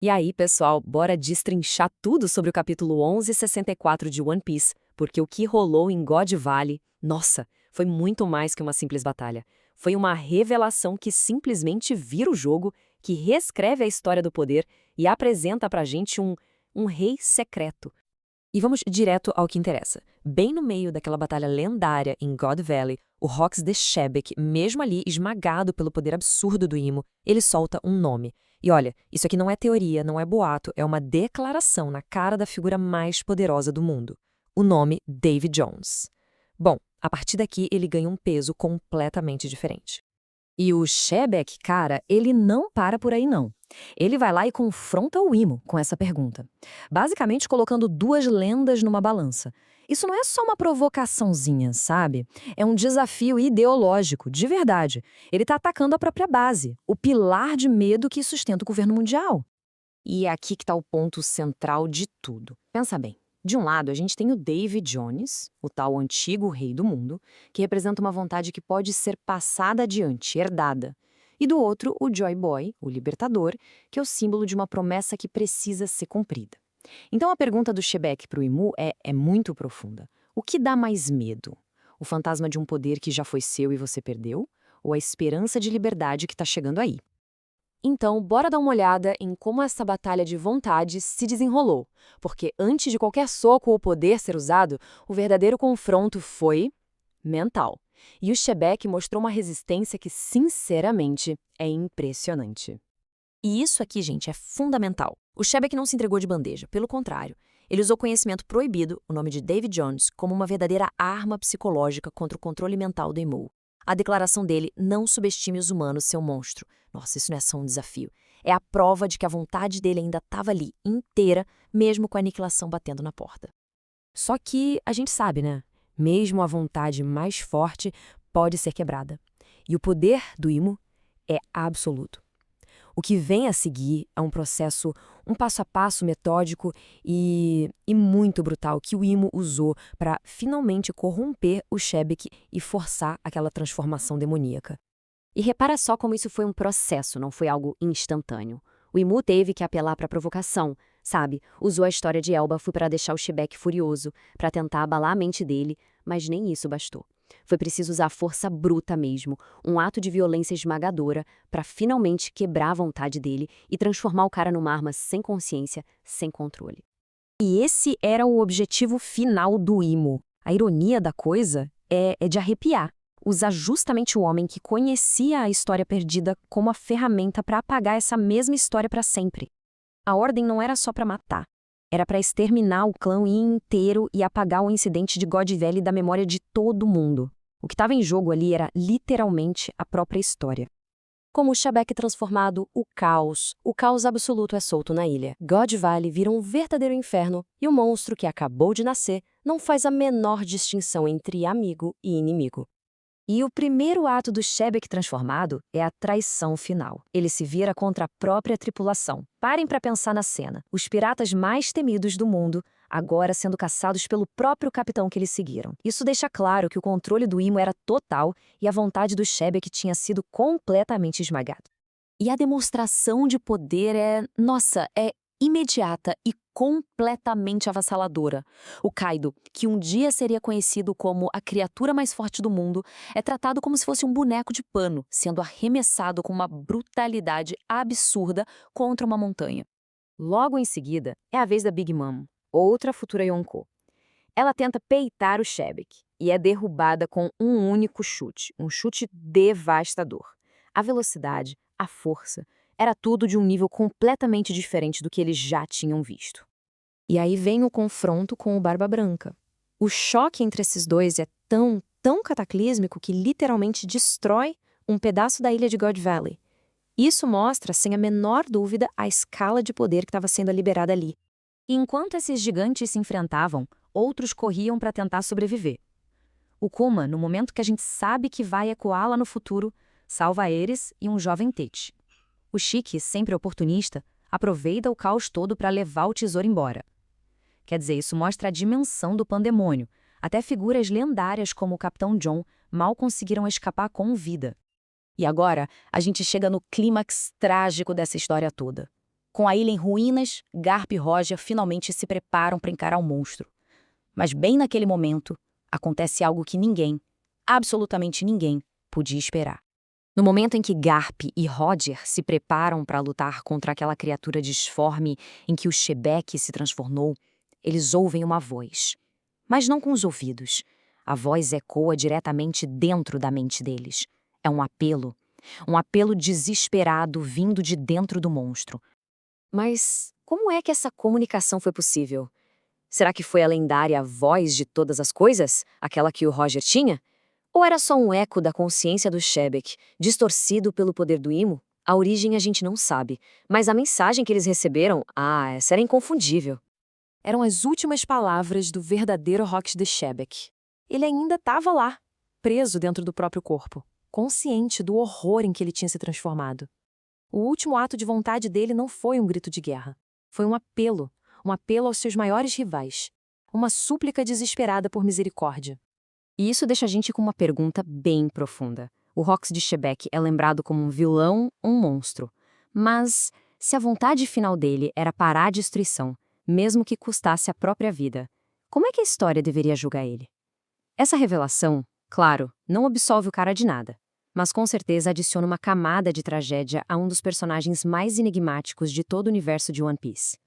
E aí, pessoal, bora destrinchar tudo sobre o capítulo 1164 de One Piece, porque o que rolou em God Valley, nossa, foi muito mais que uma simples batalha. Foi uma revelação que simplesmente vira o jogo, que reescreve a história do poder e apresenta pra gente um rei secreto. E vamos direto ao que interessa. Bem no meio daquela batalha lendária em God Valley, o Rox de Shebeck, mesmo ali esmagado pelo poder absurdo do Imo, ele solta um nome. E olha, isso aqui não é teoria, não é boato, é uma declaração na cara da figura mais poderosa do mundo. O nome Davy Jones. Bom, a partir daqui ele ganha um peso completamente diferente. E o Shebeck, cara, ele não para por aí não. Ele vai lá e confronta o Imo com essa pergunta, basicamente colocando duas lendas numa balança. Isso não é só uma provocaçãozinha, sabe? É um desafio ideológico, de verdade. Ele está atacando a própria base, o pilar de medo que sustenta o governo mundial. E é aqui que está o ponto central de tudo. Pensa bem. De um lado, a gente tem o Davy Jones, o tal antigo rei do mundo, que representa uma vontade que pode ser passada adiante, herdada. E do outro, o Joy Boy, o libertador, que é o símbolo de uma promessa que precisa ser cumprida. Então a pergunta do Shebeck para o Imu é muito profunda. O que dá mais medo? O fantasma de um poder que já foi seu e você perdeu? Ou a esperança de liberdade que está chegando aí? Então, bora dar uma olhada em como essa batalha de vontades se desenrolou, porque antes de qualquer soco ou poder ser usado, o verdadeiro confronto foi mental. E o Shebeck mostrou uma resistência que, sinceramente, é impressionante. E isso aqui, gente, é fundamental. O Shebeck não se entregou de bandeja, pelo contrário. Ele usou conhecimento proibido, o nome de Davy Jones, como uma verdadeira arma psicológica contra o controle mental do Emu. A declaração dele, não subestime os humanos, seu monstro. Nossa, isso não é só um desafio. É a prova de que a vontade dele ainda estava ali, inteira, mesmo com a aniquilação batendo na porta. Só que a gente sabe, né? Mesmo a vontade mais forte pode ser quebrada. E o poder do Imo é absoluto. O que vem a seguir é um processo, um passo a passo metódico e muito brutal que o Imo usou para finalmente corromper o Shebeck e forçar aquela transformação demoníaca. E repara só como isso foi um processo, não foi algo instantâneo. O Imu teve que apelar para a provocação, sabe? Usou a história de Elbaf para deixar o Shebeck furioso, para tentar abalar a mente dele, mas nem isso bastou. Foi preciso usar força bruta mesmo, um ato de violência esmagadora, para finalmente quebrar a vontade dele e transformar o cara numa arma sem consciência, sem controle. E esse era o objetivo final do Imo. A ironia da coisa é de arrepiar. Usar justamente o homem que conhecia a história perdida como a ferramenta para apagar essa mesma história para sempre. A ordem não era só para matar. Era para exterminar o clã inteiro e apagar o incidente de God Valley da memória de todo mundo. O que estava em jogo ali era literalmente a própria história. Como o Shebeck transformado, o caos absoluto é solto na ilha. God Valley vira um verdadeiro inferno e o monstro que acabou de nascer não faz a menor distinção entre amigo e inimigo. E o primeiro ato do Shebeck transformado é a traição final. Ele se vira contra a própria tripulação. Parem para pensar na cena. Os piratas mais temidos do mundo, agora sendo caçados pelo próprio capitão que eles seguiram. Isso deixa claro que o controle do Imo era total e a vontade do Shebeck tinha sido completamente esmagada. E a demonstração de poder é imediata e completamente avassaladora. O Kaido, que um dia seria conhecido como a criatura mais forte do mundo, é tratado como se fosse um boneco de pano, sendo arremessado com uma brutalidade absurda contra uma montanha. Logo em seguida, é a vez da Big Mom, outra futura Yonko. Ela tenta peitar o Shebeck e é derrubada com um único chute, um chute devastador. A velocidade, a força, era tudo de um nível completamente diferente do que eles já tinham visto. E aí vem o confronto com o Barba Branca. O choque entre esses dois é tão cataclísmico que literalmente destrói um pedaço da ilha de God Valley. Isso mostra, sem a menor dúvida, a escala de poder que estava sendo liberada ali. E enquanto esses gigantes se enfrentavam, outros corriam para tentar sobreviver. O Kuma, no momento que a gente sabe que vai ecoar lá no futuro, salva Eris e um jovem Tete. O Chique, sempre oportunista, aproveita o caos todo para levar o tesouro embora. Quer dizer, isso mostra a dimensão do pandemônio. Até figuras lendárias como o Capitão John mal conseguiram escapar com vida. E agora, a gente chega no clímax trágico dessa história toda. Com a ilha em ruínas, Garp e Roger finalmente se preparam para encarar o monstro. Mas bem naquele momento, acontece algo que ninguém, absolutamente ninguém, podia esperar. No momento em que Garp e Roger se preparam para lutar contra aquela criatura disforme em que o Shebeck se transformou, eles ouvem uma voz. Mas não com os ouvidos. A voz ecoa diretamente dentro da mente deles. É um apelo desesperado vindo de dentro do monstro. Mas como é que essa comunicação foi possível? Será que foi a lendária voz de todas as coisas, aquela que o Roger tinha? Ou era só um eco da consciência do Shebeck, distorcido pelo poder do Imo? A origem a gente não sabe, mas a mensagem que eles receberam, essa era inconfundível. Eram as últimas palavras do verdadeiro Rox de Shebeck. Ele ainda estava lá, preso dentro do próprio corpo, consciente do horror em que ele tinha se transformado. O último ato de vontade dele não foi um grito de guerra. Foi um apelo aos seus maiores rivais. Uma súplica desesperada por misericórdia. E isso deixa a gente com uma pergunta bem profunda. O Rox de Shebeck é lembrado como um vilão, um monstro. Mas, se a vontade final dele era parar a destruição, mesmo que custasse a própria vida, como é que a história deveria julgar ele? Essa revelação, claro, não absolve o cara de nada, mas com certeza adiciona uma camada de tragédia a um dos personagens mais enigmáticos de todo o universo de One Piece.